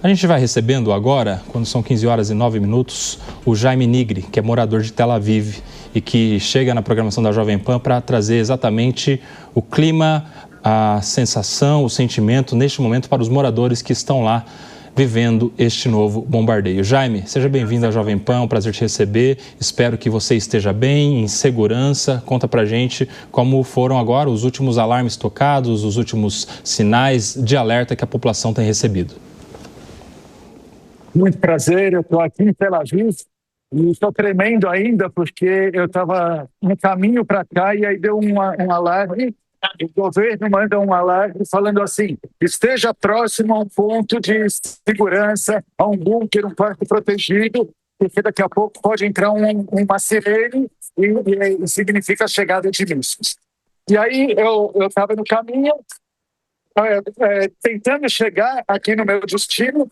A gente vai recebendo agora, quando são 15 horas e 9 minutos, o Jaime Nigri, que é morador de Tel Aviv e que chega na programação da Jovem Pan para trazer exatamente o clima, a sensação, o sentimento neste momento para os moradores que estão lá vivendo este novo bombardeio. Jaime, seja bem-vindo à Jovem Pan, é um prazer te receber. Espero que você esteja bem, em segurança. Conta pra gente como foram agora os últimos alarmes tocados, os últimos sinais de alerta que a população tem recebido. Muito prazer, eu estou aqui em Tel Aviv e estou tremendo ainda porque eu estava no caminho para cá e aí deu um alarme. O governo manda um alarme falando assim: esteja próximo a um ponto de segurança, a um bunker, um quarto protegido, porque daqui a pouco pode entrar uma sirene e significa a chegada de mísseis. E aí eu estava no caminho, tentando chegar aqui no meu destino,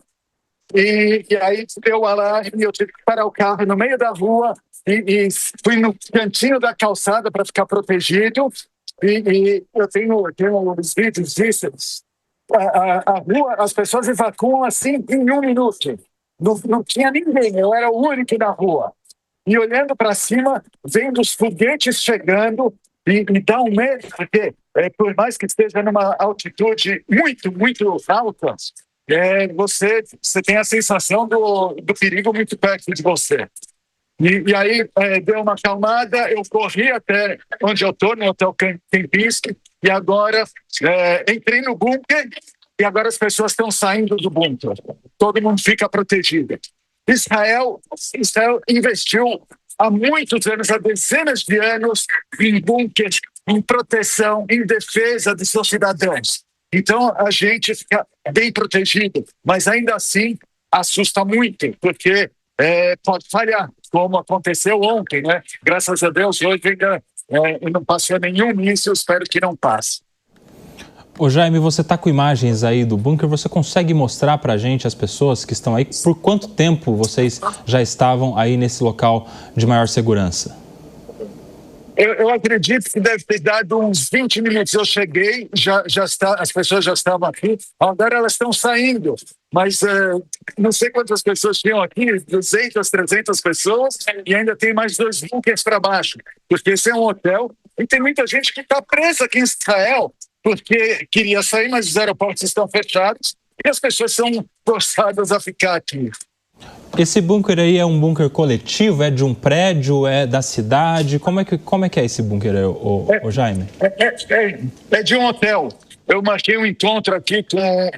e aí deu o alarme, eu tive que parar o carro no meio da rua e fui no cantinho da calçada para ficar protegido. E eu tenho uns vídeos disso. A rua, as pessoas evacuam assim em 1 minuto. Não tinha ninguém, eu era o único na rua. E olhando para cima, vendo os foguetes chegando, e dá um medo, porque por mais que esteja numa altitude muito, muito alta, você tem a sensação do perigo muito perto de você. E aí deu uma acalmada, eu corri até onde eu estou, no Hotel Kempinski, e agora entrei no bunker, e agora as pessoas estão saindo do bunker. Todo mundo fica protegido. Israel investiu há muitos anos, há dezenas de anos, em bunkers, em proteção, em defesa de seus cidadãos. Então a gente fica bem protegido, mas ainda assim assusta muito, porque pode falhar, como aconteceu ontem, né? Graças a Deus, hoje ainda não passou nenhum míssil, espero que não passe. Ô Jaime, você está com imagens aí do bunker, você consegue mostrar para a gente, as pessoas que estão aí, por quanto tempo vocês já estavam aí nesse local de maior segurança? Eu acredito que deve ter dado uns 20 minutos. Eu cheguei, as pessoas já estavam aqui, agora elas estão saindo. Mas não sei quantas pessoas tinham aqui, 200, 300 pessoas, e ainda tem mais 2 bunkers para baixo, porque esse é um hotel, e tem muita gente que está presa aqui em Israel, porque queria sair, mas os aeroportos estão fechados, e as pessoas são forçadas a ficar aqui. Esse bunker aí é um bunker coletivo? É de um prédio? É da cidade? Como é que é esse bunker, ô Jaime? É de um hotel. Eu marquei um encontro aqui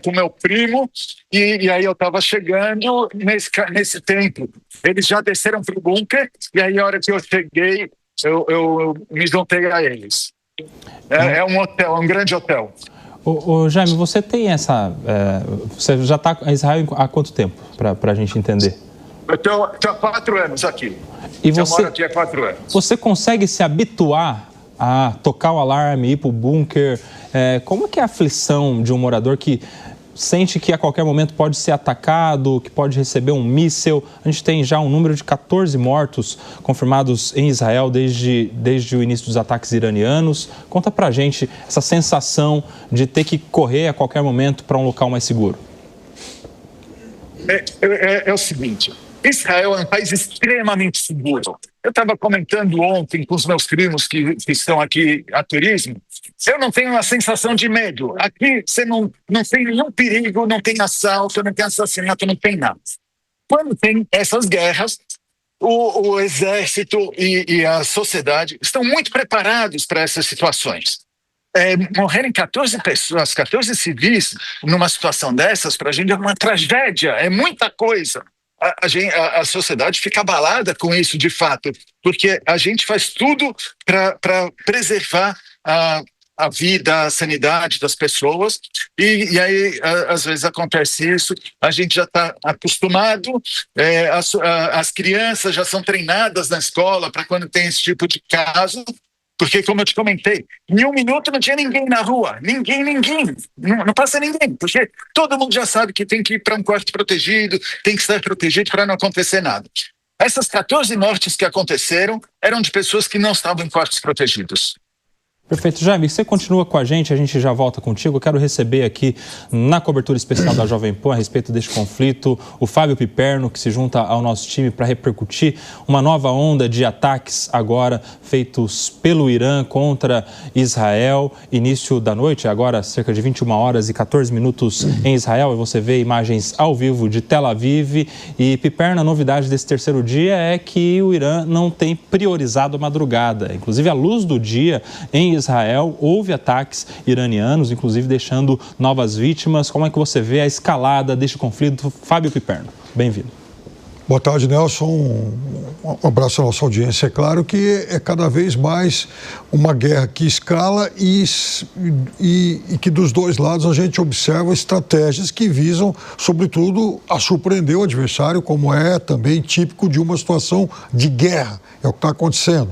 com meu primo e aí eu estava chegando nesse tempo. Eles já desceram para o bunker e aí a hora que eu cheguei, eu me juntei a eles. É um hotel, é um grande hotel. Ô Jaime, você tem você já está em Israel há quanto tempo, para a gente entender? Eu estou há 4 anos aqui. E eu moro aqui há 4 anos. Você consegue se habituar a tocar o alarme, ir para o bunker? Como que é a aflição de um morador que sente que a qualquer momento pode ser atacado, que pode receber um míssil? A gente tem já um número de 14 mortos confirmados em Israel desde o início dos ataques iranianos. Conta pra gente essa sensação de ter que correr a qualquer momento para um local mais seguro. É o seguinte, Israel é um país extremamente seguro. Eu estava comentando ontem com os meus primos que estão aqui a turismo. Eu não tenho uma sensação de medo. Aqui você não tem nenhum perigo, não tem assalto, não tem assassinato, não tem nada. Quando tem essas guerras, o exército e a sociedade estão muito preparados para essas situações. Morrerem 14 pessoas, 14 civis numa situação dessas, para a gente é uma tragédia, é muita coisa. A sociedade fica abalada com isso, de fato, porque a gente faz tudo para preservar a vida, a sanidade das pessoas, e aí às vezes acontece isso, a gente já está acostumado, as crianças já são treinadas na escola para quando tem esse tipo de caso, porque, como eu te comentei, em 1 minuto não tinha ninguém na rua. Ninguém. Não passa ninguém, porque todo mundo já sabe que tem que ir para um quarto protegido, tem que estar protegido para não acontecer nada. Essas 14 mortes que aconteceram eram de pessoas que não estavam em quartos protegidos. Perfeito. Jaime, você continua com a gente já volta contigo. Eu quero receber aqui, na cobertura especial da Jovem Pan, a respeito deste conflito, o Fábio Piperno, que se junta ao nosso time para repercutir uma nova onda de ataques agora feitos pelo Irã contra Israel. Início da noite, agora cerca de 21 horas e 14 minutos em Israel, e você vê imagens ao vivo de Tel Aviv. E, Piperno, a novidade desse terceiro dia é que o Irã não tem priorizado a madrugada. Inclusive, à luz do dia, em Israel, houve ataques iranianos, inclusive deixando novas vítimas. Como é que você vê a escalada deste conflito? Fábio Piperno, bem-vindo. Boa tarde, Nelson. Um abraço à nossa audiência. É claro que é cada vez mais uma guerra que escala e que dos dois lados a gente observa estratégias que visam, sobretudo, a surpreender o adversário, como é também típico de uma situação de guerra. É o que está acontecendo.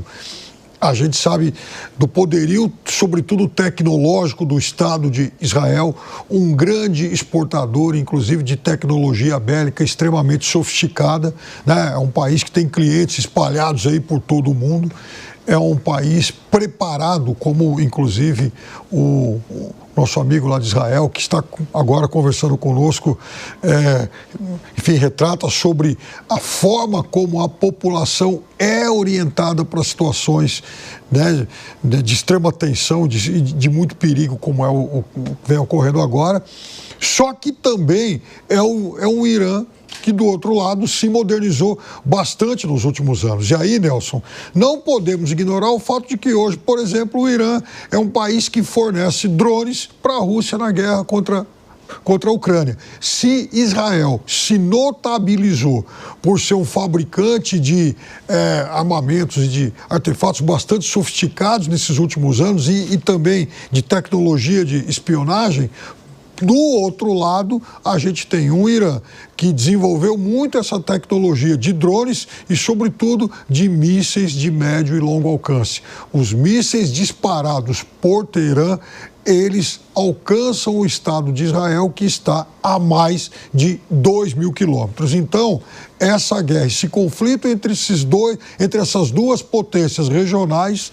A gente sabe do poderio, sobretudo tecnológico, do Estado de Israel, um grande exportador, inclusive, de tecnologia bélica extremamente sofisticada, né? É um país que tem clientes espalhados aí por todo o mundo. É um país preparado, como, inclusive, o nosso amigo lá de Israel, que está agora conversando conosco, enfim, retrata sobre a forma como a população é orientada para situações, né, de extrema tensão, de muito perigo, como é o que vem ocorrendo agora. Só que também é um Irã que, do outro lado, se modernizou bastante nos últimos anos. E aí, Nelson, não podemos ignorar o fato de que hoje, por exemplo, o Irã é um país que fornece drones para a Rússia na guerra contra a Ucrânia. Se Israel se notabilizou por ser um fabricante de armamentos e de artefatos bastante sofisticados nesses últimos anos e também de tecnologia de espionagem, do outro lado, a gente tem um Irã que desenvolveu muito essa tecnologia de drones e, sobretudo, de mísseis de médio e longo alcance. Os mísseis disparados por Teherã, eles alcançam o Estado de Israel, que está a mais de 2.000 quilômetros. Então, essa guerra, esse conflito entre essas duas potências regionais,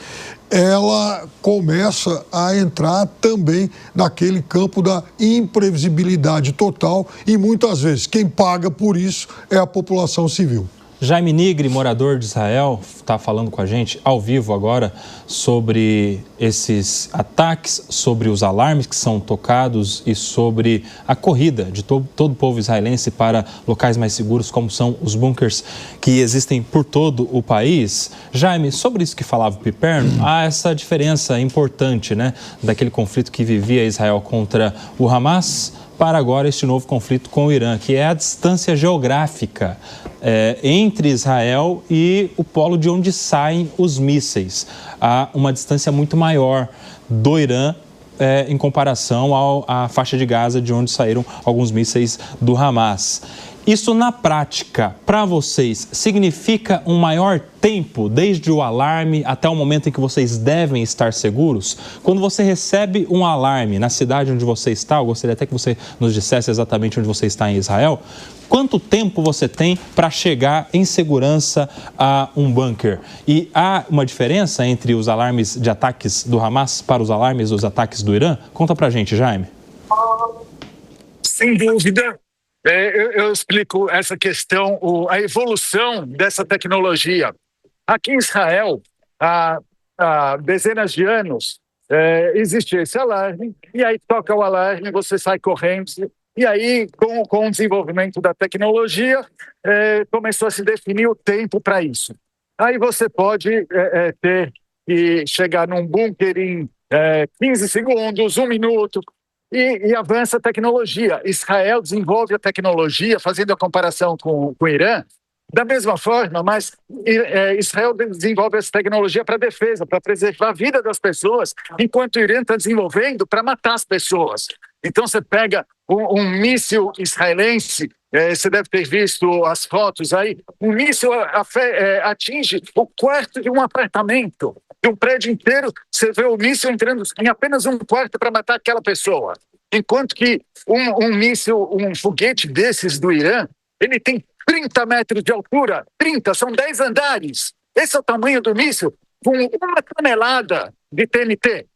ela começa a entrar também naquele campo da imprevisibilidade total e, muitas vezes, quem paga por isso é a população civil. Jaime Nigri, morador de Israel, está falando com a gente ao vivo agora sobre esses ataques, sobre os alarmes que são tocados e sobre a corrida de todo o povo israelense para locais mais seguros, como são os bunkers que existem por todo o país. Jaime, sobre isso que falava o Piperno, há essa diferença importante, né, daquele conflito que vivia Israel contra o Hamas para agora este novo conflito com o Irã, que é a distância geográfica entre Israel e o polo de onde saem os mísseis. Há uma distância muito maior do Irã em comparação à faixa de Gaza, de onde saíram alguns mísseis do Hamas. Isso, na prática, para vocês, significa um maior tempo, desde o alarme até o momento em que vocês devem estar seguros? Quando você recebe um alarme na cidade onde você está, eu gostaria até que você nos dissesse exatamente onde você está em Israel, quanto tempo você tem para chegar em segurança a um bunker? E há uma diferença entre os alarmes de ataques do Hamas para os alarmes dos ataques do Irã? Conta pra gente, Jaime. Sem dúvida. Eu explico essa questão, a evolução dessa tecnologia. Aqui em Israel, há dezenas de anos, existe esse alarme, e aí toca o alarme, você sai correndo, e aí, com o desenvolvimento da tecnologia, começou a se definir o tempo para isso. Aí você pode ter que chegar num bunker em 15 segundos, 1 minuto, e avança a tecnologia. Israel desenvolve a tecnologia, fazendo a comparação com o Irã, da mesma forma, mas Israel desenvolve essa tecnologia para defesa, para preservar a vida das pessoas, enquanto o Irã está desenvolvendo para matar as pessoas. Então você pega um míssil israelense, você deve ter visto as fotos aí, um míssil atinge o quarto de um apartamento, de um prédio inteiro, você vê o míssil entrando em apenas um quarto para matar aquela pessoa. Enquanto que um míssil, um foguete desses do Irã, ele tem 30 metros de altura, 30, são 10 andares. Esse é o tamanho do míssil, com 1 tonelada de TNT.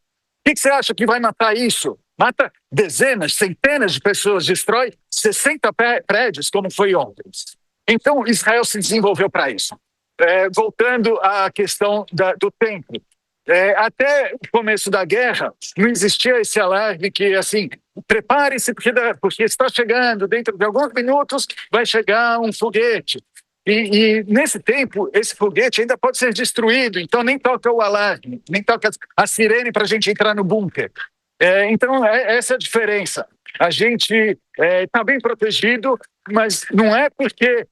que você acha que vai matar isso? Mata dezenas, centenas de pessoas, destrói 60 prédios, como foi ontem. Então, Israel se desenvolveu para isso. Voltando à questão do templo. Até o começo da guerra, não existia esse alarme que, assim, prepare-se porque está chegando, dentro de alguns minutos vai chegar um foguete. E nesse tempo, esse foguete ainda pode ser destruído, então nem toca o alarme, nem toca a sirene para a gente entrar no bunker. Então, essa é a diferença. A gente está bem protegido, mas não é porque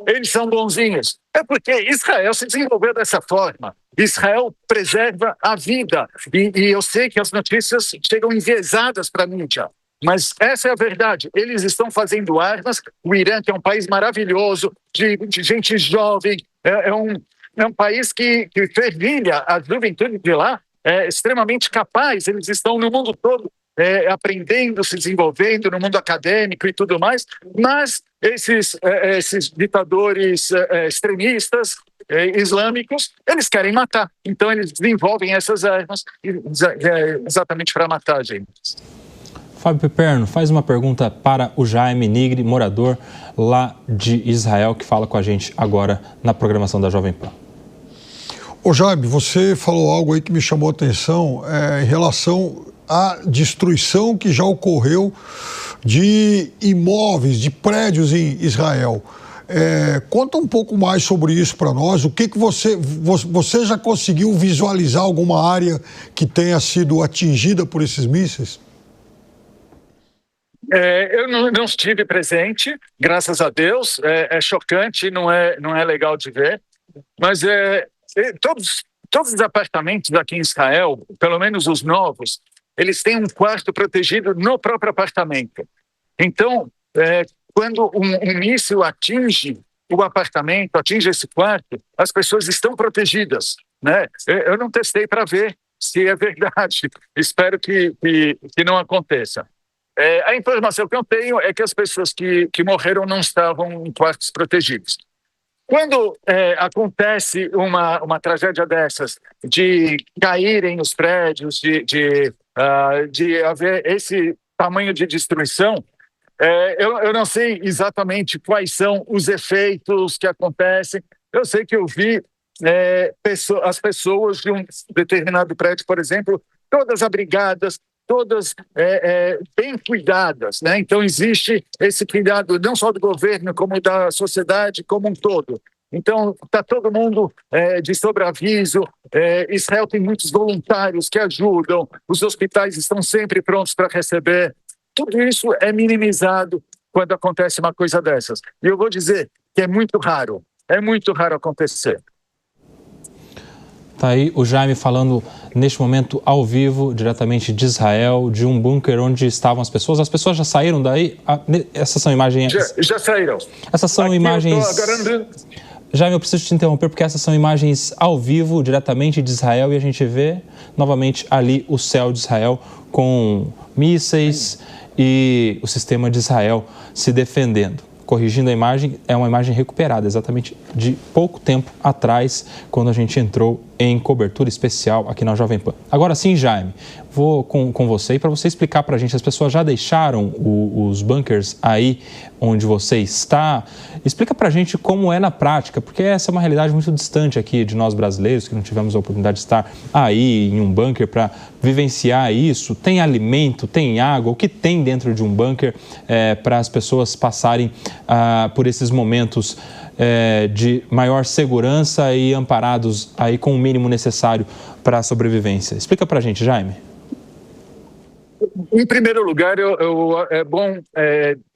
eles são bonzinhos, é porque Israel se desenvolveu dessa forma. Israel preserva a vida. E eu sei que as notícias chegam enviesadas para a mídia, mas essa é a verdade. Eles estão fazendo armas. O Irã, que é um país maravilhoso, de gente jovem, é um país que fervilha a juventude de lá, é extremamente capaz. Eles estão no mundo todo aprendendo, se desenvolvendo no mundo acadêmico e tudo mais, mas esses ditadores extremistas islâmicos, eles querem matar. Então, eles desenvolvem essas armas exatamente para matar a gente. Fábio Piperno faz uma pergunta para o Jaime Nigri, morador lá de Israel, que fala com a gente agora na programação da Jovem Pan. Ô Jaime, você falou algo aí que me chamou a atenção em relação à destruição que já ocorreu de imóveis, de prédios em Israel. Conta um pouco mais sobre isso para nós. O que você já conseguiu visualizar alguma área que tenha sido atingida por esses mísseis? Eu não estive presente, graças a Deus. É chocante, não é legal de ver. Mas todos os apartamentos aqui em Israel, pelo menos os novos, eles têm um quarto protegido no próprio apartamento. Então, quando um míssil atinge o apartamento, atinge esse quarto, as pessoas estão protegidas, né? Eu não testei para ver se é verdade. Espero que não aconteça. A informação que eu tenho é que as pessoas que morreram não estavam em quartos protegidos. Quando acontece uma tragédia dessas, de caírem os prédios, de haver esse tamanho de destruição, eu não sei exatamente quais são os efeitos que acontecem. Eu sei que eu vi as pessoas de um determinado prédio, por exemplo, todas abrigadas, todas bem cuidadas, né? Então existe esse cuidado não só do governo, como da sociedade como um todo. Então está todo mundo de sobreaviso. Israel tem muitos voluntários que ajudam, os hospitais estão sempre prontos para receber. Tudo isso é minimizado quando acontece uma coisa dessas. E eu vou dizer que é muito raro acontecer. Está aí o Jaime falando neste momento ao vivo, diretamente de Israel, de um bunker onde estavam as pessoas. As pessoas já saíram daí? Essas são imagens... Já saíram. Essas são imagens... Jaime, eu preciso te interromper porque essas são imagens ao vivo, diretamente de Israel, e a gente vê novamente ali o céu de Israel com mísseis e o sistema de Israel se defendendo. Corrigindo a imagem, é uma imagem recuperada exatamente de pouco tempo atrás, quando a gente entrou em cobertura especial aqui na Jovem Pan. Agora sim, Jaime, vou com você para você explicar para a gente, as pessoas já deixaram os bunkers aí onde você está? Explica para a gente como é na prática, porque essa é uma realidade muito distante aqui de nós brasileiros, que não tivemos a oportunidade de estar aí em um bunker para vivenciar isso. Tem alimento, tem água, o que tem dentro de um bunker para as pessoas passarem por esses momentos de maior segurança e amparados aí com o mínimo necessário para a sobrevivência. Explica para a gente, Jaime. Em primeiro lugar, é bom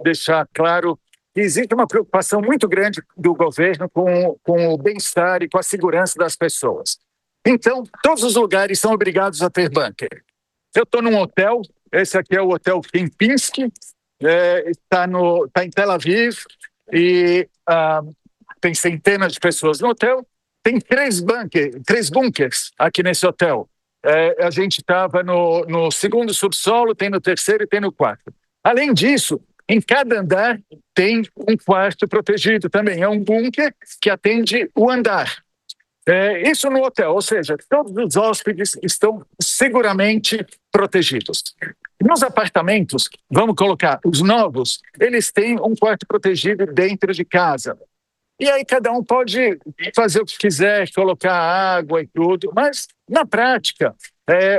deixar claro que existe uma preocupação muito grande do governo com o bem-estar e com a segurança das pessoas. Então, todos os lugares são obrigados a ter bunker. Eu estou num hotel, esse aqui é o Hotel Kempinski, está em Tel Aviv, e tem centenas de pessoas no hotel. Tem três bunkers aqui nesse hotel. A gente estava no segundo subsolo, tem no terceiro e tem no quarto. Além disso, em cada andar tem um quarto protegido também. É um bunker que atende o andar. Isso no hotel, ou seja, todos os hóspedes estão seguramente protegidos. Nos apartamentos, vamos colocar os novos, eles têm um quarto protegido dentro de casa. E aí cada um pode fazer o que quiser, colocar água e tudo, mas na prática,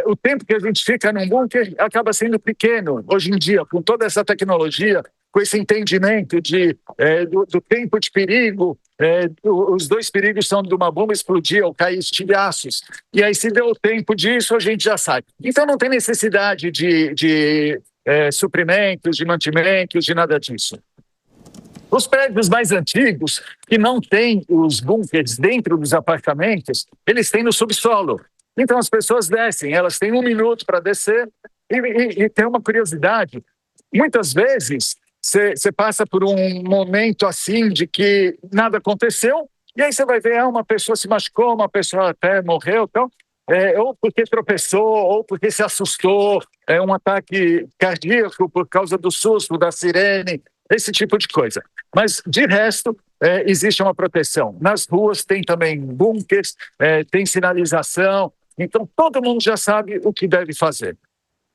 o tempo que a gente fica num bunker acaba sendo pequeno. Hoje em dia, com toda essa tecnologia, com esse entendimento do tempo de perigo, os dois perigos são de uma bomba explodir ou cair estilhaços. E aí, se deu o tempo disso, a gente já sabe. Então, não tem necessidade de suprimentos, de mantimentos, de nada disso. Os prédios mais antigos, que não têm os bunkers dentro dos apartamentos, eles têm no subsolo. Então, as pessoas descem, elas têm 1 minuto para descer. E tem uma curiosidade, muitas vezes você passa por um momento assim de que nada aconteceu, e aí você vai ver, uma pessoa se machucou, uma pessoa até morreu, então, ou porque tropeçou, ou porque se assustou, um ataque cardíaco por causa do susto, da sirene, esse tipo de coisa. Mas, de resto, existe uma proteção. Nas ruas tem também bunkers, tem sinalização, então todo mundo já sabe o que deve fazer.